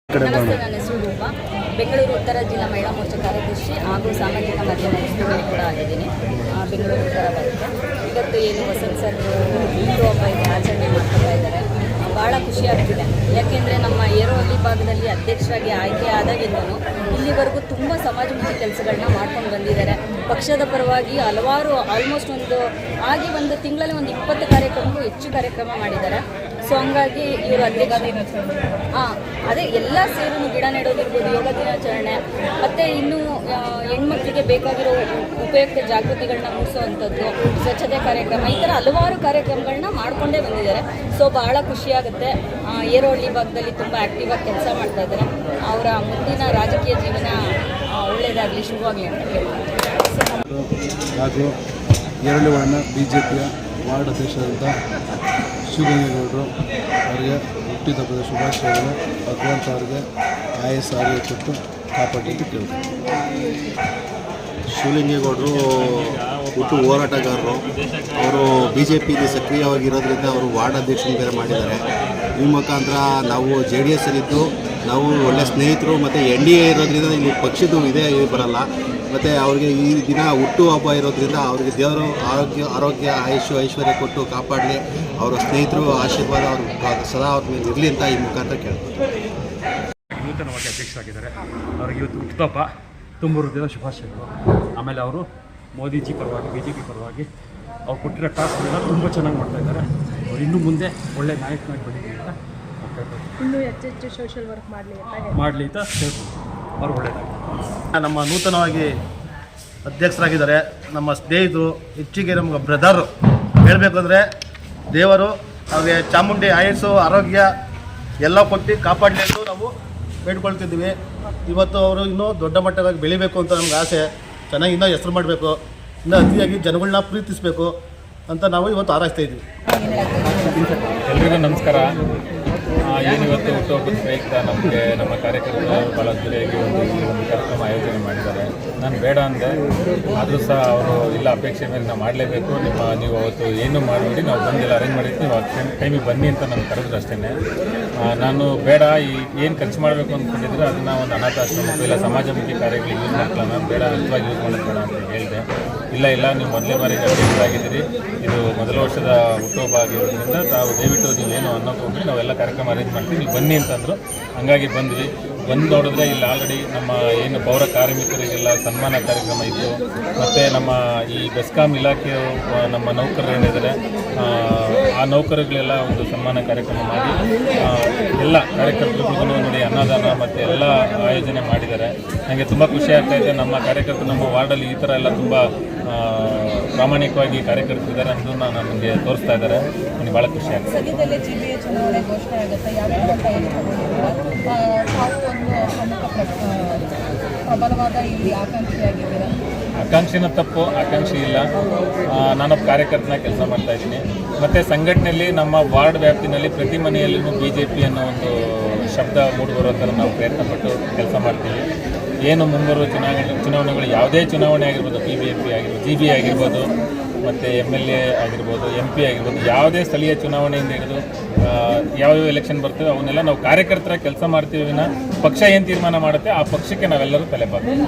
ನಮಸ್ತೆ, ನನ್ನ ಹೆಸರು ರೂಪ. ಬೆಂಗಳೂರು ಉತ್ತರ ಜಿಲ್ಲಾ ಮಹಿಳಾ ಮೋರ್ಚಾ ಕಾರ್ಯದರ್ಶಿ ಹಾಗೂ ಸಾಮಾಜಿಕ ಮಾಧ್ಯಮ ಉಸ್ತುವಾರಿ ಕೂಡ ಆಗಿದ್ದೀನಿ. ಬೆಂಗಳೂರು ಉತ್ತರ ಬರುತ್ತೆ. ಇವತ್ತು ಏನು ವಸಂತ ಸರ್ ಹುಟ್ಟುಹಬ್ಬ ಇದೆ, ಆಚರಣೆ ಮಾಡ್ತಾ ಇದ್ದಾರೆ. ಭಾಳ ಖುಷಿ ಆಗ್ತಿದೆ. ಯಾಕೆಂದರೆ ನಮ್ಮ ಏರೋಹಳ್ಳಿ ಭಾಗದಲ್ಲಿ ಅಧ್ಯಕ್ಷರಾಗಿ ಆಯ್ಕೆ ಆದಾಗಿಂದಲೂ ಇಲ್ಲಿವರೆಗೂ ತುಂಬ ಸಮಾಜಮುಖಿ ಕೆಲಸಗಳನ್ನ ಮಾಡ್ಕೊಂಡು ಬಂದಿದ್ದಾರೆ. ಪಕ್ಷದ ಪರವಾಗಿ ಹಲವಾರು ಆಲ್ಮೋಸ್ಟ್ ಒಂದು ತಿಂಗಳಲ್ಲಿ 20 ಕಾರ್ಯಕ್ರಮಕ್ಕೂ ಹೆಚ್ಚು ಕಾರ್ಯಕ್ರಮ ಮಾಡಿದ್ದಾರೆ. ಸೊ ಹಂಗಾಗಿ ಇವರು ಅದೇ ಎಲ್ಲ ಸೇರು ಗಿಡ ನೆಡೋದಿರ್ಬೋದು, ಯೋಗ ದಿನಾಚರಣೆ, ಮತ್ತು ಇನ್ನೂ ಹೆಣ್ಮಕ್ಳಿಗೆ ಬೇಕಾಗಿರೋ ಉಪಯುಕ್ತ ಜಾಗೃತಿಗಳನ್ನ ಮೂಡಿಸುವಂಥದ್ದು, ಸ್ವಚ್ಛತೆ ಕಾರ್ಯಕ್ರಮ, ಈ ಥರ ಹಲವಾರು ಕಾರ್ಯಕ್ರಮಗಳನ್ನ ಮಾಡಿಕೊಂಡೇ ಬಂದಿದ್ದಾರೆ. ಸೊ ಭಾಳ ಖುಷಿಯಾಗುತ್ತೆ. ಏರೋಹಳ್ಳಿ ಭಾಗದಲ್ಲಿ ತುಂಬ ಆ್ಯಕ್ಟಿವ್ ಆಗಿ ಕೆಲಸ ಮಾಡ್ತಾ ಇದ್ದಾರೆ. ಅವರ ಮುಂದಿನ ರಾಜಕೀಯ ಜೀವನ ಒಳ್ಳೆಯದಾಗಲಿ, ಶುಭವಾಗಲಿ ಅಂತ ಹಾಗೂ ಏರೋಹಳ್ಳಿ ಬಿಜೆಪಿಯ ವಾರ್ಡ್ ಅಧ್ಯಕ್ಷರಾದ ಶಿವಲಿಂಗೇಗೌಡರು ಅವರಿಗೆ ಹುಟ್ಟಿದಬ್ಬದ ಶುಭಾಶಯಗಳು. ಭಗವಂತ ಅವರಿಗೆ ಆಯಸ್ಸು ಆರೋಗ್ಯ ಕೊಟ್ಟು ಕಾಪಾಡಲಿಕ್ಕೆ ಕೇಳ್ತಾರೆ. ಶಿವಲಿಂಗೇಗೌಡರು ಹುಟ್ಟು ಹೋರಾಟಗಾರರು. ಅವರು ಬಿ ಜೆ ಪಿಲಿ ಸಕ್ರಿಯವಾಗಿರೋದ್ರಿಂದ ಅವರು ವಾರ್ಡ್ ಅಧ್ಯಕ್ಷರು ಬೇರೆ ಮಾಡಿದ್ದಾರೆ. ಈ ಮುಖಾಂತರ ನಾವು JDS ಅಲ್ಲಿದ್ದು ನಾವು ಒಳ್ಳೆಯ ಸ್ನೇಹಿತರು, ಮತ್ತು NDA ಇರೋದ್ರಿಂದ ಇಲ್ಲಿ ಪಕ್ಷದ್ದು ಇದೇ ಬರಲ್ಲ. ಮತ್ತು ಅವ್ರಿಗೆ ಈ ದಿನ ಹುಟ್ಟುಹಬ್ಬ ಇರೋದ್ರಿಂದ ಅವ್ರಿಗೆ ದೇವರು ಆರೋಗ್ಯ ಐಶ್ವರ್ಯ ಕೊಟ್ಟು ಕಾಪಾಡಲಿ. ಅವರ ಸ್ನೇಹಿತರು ಆಶೀರ್ವಾದ ಅವ್ರ ಸದಾ ಅವ್ರ ಮೇಲೆ ಇರಲಿ ಅಂತ ಈ ಮುಖಾಂತರ ಕೇಳ್ತಾರೆ. ನೂತನವಾಗಿ ಅಧ್ಯಕ್ಷರಾಗಿದ್ದಾರೆ. ಅವರಿಗೆ ಇವತ್ತು ಹುಟ್ಟುಹಬ್ಬ, ತುಂಬ ಹೃದಯದ ಶುಭಾಶಯಗಳು. ಆಮೇಲೆ ಅವರು ಮೋದಿಜಿ ಪರವಾಗಿ, BJP ಪರವಾಗಿ ಅವ್ರು ಕೊಟ್ಟಿರೋ ಟಾಸ್ಕ್ಗಳನ್ನ ತುಂಬ ಚೆನ್ನಾಗಿ ಮಾಡ್ತಾಯಿದ್ದಾರೆ. ಅವ್ರು ಇನ್ನೂ ಮುಂದೆ ಒಳ್ಳೆ ನಾಯಕನಾಗಿ ಬೆಳೀಲಿ ಅಂತ ಇನ್ನೂ ಹೆಚ್ಚೆಚ್ಚು ಸೋಷಿಯಲ್ ವರ್ಕ್ ಮಾಡಲಿ ಅಂತ ಹೇಳ್ಬೋದು. ಅವ್ರು ಒಳ್ಳೆಯದಾಗಿ ನಮ್ಮ ನೂತನವಾಗಿ ಅಧ್ಯಕ್ಷರಾಗಿದ್ದಾರೆ. ನಮ್ಮ ಸ್ನೇಹಿತರು, ಹೆಚ್ಚಿಗೆ ನಮ್ಮ ಬ್ರದರು ಹೇಳಬೇಕಂದ್ರೆ ದೇವರು ಅವ್ರಿಗೆ ಚಾಮುಂಡಿ ಆಯಸ್ಸು ಆರೋಗ್ಯ ಎಲ್ಲ ಕೊಟ್ಟು ಕಾಪಾಡಲಿ ಅಂತ ನಾವು ಬೇಡ್ಕೊಳ್ತಿದ್ದೀವಿ. ಇವತ್ತು ಅವರು ಇನ್ನೂ ದೊಡ್ಡ ಮಟ್ಟವಾಗಿ ಬೆಳಿಬೇಕು ಅಂತ ನಮ್ಗೆ ಆಸೆ. ಚೆನ್ನಾಗಿ ಇನ್ನೂ ಹೆಸರು ಮಾಡಬೇಕು, ಇನ್ನೂ ಅತಿಯಾಗಿ ಜನಗಳನ್ನ ಪ್ರೀತಿಸಬೇಕು ಅಂತ ನಾವು ಇವತ್ತು ಹಾರೈಸ್ತಾ ಇದ್ವಿ. ಎಲ್ರಿಗೂ ನಮಸ್ಕಾರ. ಏನಿವತ್ತು ಹುಟ್ಟುಹಬ್ಬದ ಪ್ರಯುಕ್ತ ನಮ್ಮ ಕಾರ್ಯಕರ್ತರು ಭಾಳ ಅದ್ದೂರಿಯಾಗಿ ಒಂದು ಕಾರ್ಯಕ್ರಮ ಆಯೋಜನೆ ಮಾಡಿದ್ದಾರೆ. ನಾನು ಬೇಡ ಅಂದೆ, ಆದರೂ ಸಹ ಅವರು ಇಲ್ಲ, ಅಪೇಕ್ಷೆ ಮೇಲೆ ನಾವು ಮಾಡಲೇಬೇಕು, ನೀವು ಅವತ್ತು ಏನು ಮಾಡಬೇಡಿ, ನಾವು ಬಂದೆಲ್ಲ ಅರೇಂಜ್ ಮಾಡಿರ್ತೀವಿ, ನೀವು ಆ ಟೈಮಿಗೆ ಬನ್ನಿ ಅಂತ ನಾನು ಕರೆದ್ರು ಅಷ್ಟೇ. ನಾನು ಬೇಡ, ಏನು ಖರ್ಚು ಮಾಡಬೇಕು ಅಂದ್ಕೊಂಡಿದ್ರೆ ಅದನ್ನು ಒಂದು ಅನಾಥಾಶ್ರಮಕ್ಕೂ ಇಲ್ಲ ಸಮಾಜಮುಖಿ ಕಾರ್ಯಗಳಿಗೆ ಯೂಸ್ ಮಾಡ್ಕೊಳ್ಳೋಣ, ಬೇಡ ಅಂಥವಾಗಿ ಯೂಸ್ ಮಾಡೋದು ಬೇಡ ಅಂತ ಹೇಳಿದೆ. ಇಲ್ಲ ನೀವು ಮೊದಲೇ ಬಾರಿಗೆ ಅಧ್ಯಕ್ಷರಾಗಿದ್ದೀರಿ, ಇದು ಮೊದಲ ವರ್ಷದ ಹುಟ್ಟುಹಬ್ಬ ಆಗಿರೋದ್ರಿಂದ ತಾವು ದಯವಿಟ್ಟು ನೀವೇನು ಅನ್ನೋಕೆ ಹೋಗಿ ನಾವೆಲ್ಲ ಕಾರ್ಯಕ್ರಮ ಅರೇಂಜ್ ಮಾಡ್ತೀವಿ, ನೀವು ಬನ್ನಿ ಅಂತಂದರು. ಹಂಗಾಗಿ ಬಂದು ನೋಡಿದ್ರೆ ಇಲ್ಲಿ ಆಲ್ರೆಡಿ ನಮ್ಮ ಏನು ಪೌರ ಕಾರ್ಮಿಕರಿಗೆಲ್ಲ ಸನ್ಮಾನ ಕಾರ್ಯಕ್ರಮ ಇತ್ತು. ಮತ್ತು ನಮ್ಮ ಈ ಬೆಸ್ಕಾಂ ಇಲಾಖೆ ನಮ್ಮ ನೌಕರರು ಏನಿದ್ದಾರೆ ಆ ನೌಕರರುಗಳೆಲ್ಲ ಒಂದು ಸನ್ಮಾನ ಕಾರ್ಯಕ್ರಮ ಮಾಡಿ ಎಲ್ಲ ಕಾರ್ಯಕರ್ತರಿಗೂ ನೋಡಿ ಅನ್ನದಾನ ಮತ್ತು ಎಲ್ಲ ಆಯೋಜನೆ ಮಾಡಿದ್ದಾರೆ. ನನಗೆ ತುಂಬ ಖುಷಿ ಆಗ್ತಾಯಿದೆ. ನಮ್ಮ ಕಾರ್ಯಕರ್ತರು ನಮ್ಮ ವಾರ್ಡಲ್ಲಿ ಈ ಥರ ಎಲ್ಲ ತುಂಬ ಪ್ರಾಮಾಣಿಕವಾಗಿ ಕಾರ್ಯಕರ್ತರಿದ್ದಾರೆ ಅನ್ನೋದನ್ನು ನಮಗೆ ತೋರಿಸ್ತಾ ಇದ್ದಾರೆ. ನನಗೆ ಭಾಳ ಖುಷಿ ಆಗ್ತದೆ. ಸದ್ಯದಲ್ಲೇ GBA ಚುನಾವಣೆ ಘೋಷಣೆ ಆಗುತ್ತೆ. ಯಾವ್ಯಾವ ಪ್ರಬಲವಾದ ಇಲ್ಲಿ ಆಕಾಂಕ್ಷಿಯಾಗಿದ್ದೀರಾ? ಆಕಾಂಕ್ಷಿನ ತಪ್ಪು, ಆಕಾಂಕ್ಷಿ ಇಲ್ಲ. ನಾನೊಬ್ಬ ಕಾರ್ಯಕರ್ತನ ಕೆಲಸ ಮಾಡ್ತಾಯಿದ್ದೀನಿ. ಮತ್ತು ಸಂಘಟನೆಯಲ್ಲಿ ನಮ್ಮ ವಾರ್ಡ್ ವ್ಯಾಪ್ತಿನಲ್ಲಿ ಪ್ರತಿ ಮನೆಯಲ್ಲೂ BJP ಅನ್ನೋ ಒಂದು ಶಬ್ದ ಮೂಡಿಬರೋ ಥರ ನಾವು ಪ್ರಯತ್ನಪಟ್ಟು ಕೆಲಸ ಮಾಡ್ತೀವಿ. ಏನು ಮುಂಬರುವ ಚುನಾವಣೆಗಳು ಯಾವುದೇ ಚುನಾವಣೆ ಆಗಿರ್ಬೋದು, PBMP ಆಗಿರ್ಬೋದು, GB ಆಗಿರ್ಬೋದು, ಮತ್ತು MLA ಆಗಿರ್ಬೋದು, MP ಆಗಿರ್ಬೋದು, ಯಾವುದೇ ಸ್ಥಳೀಯ ಚುನಾವಣೆಯಿಂದ ಹಿಡಿದು ಯಾವ್ಯಾವ ಎಲೆಕ್ಷನ್ ಬರ್ತವೆ ಅವನ್ನೆಲ್ಲ ನಾವು ಕಾರ್ಯಕರ್ತರ ಕೆಲಸ ಮಾಡ್ತೀವಿ. ಪಕ್ಷ ಏನು ತೀರ್ಮಾನ ಮಾಡುತ್ತೆ ಆ ಪಕ್ಷಕ್ಕೆ ನಾವೆಲ್ಲರೂ ತಲೆಬಾಗ್ತೀವಿ.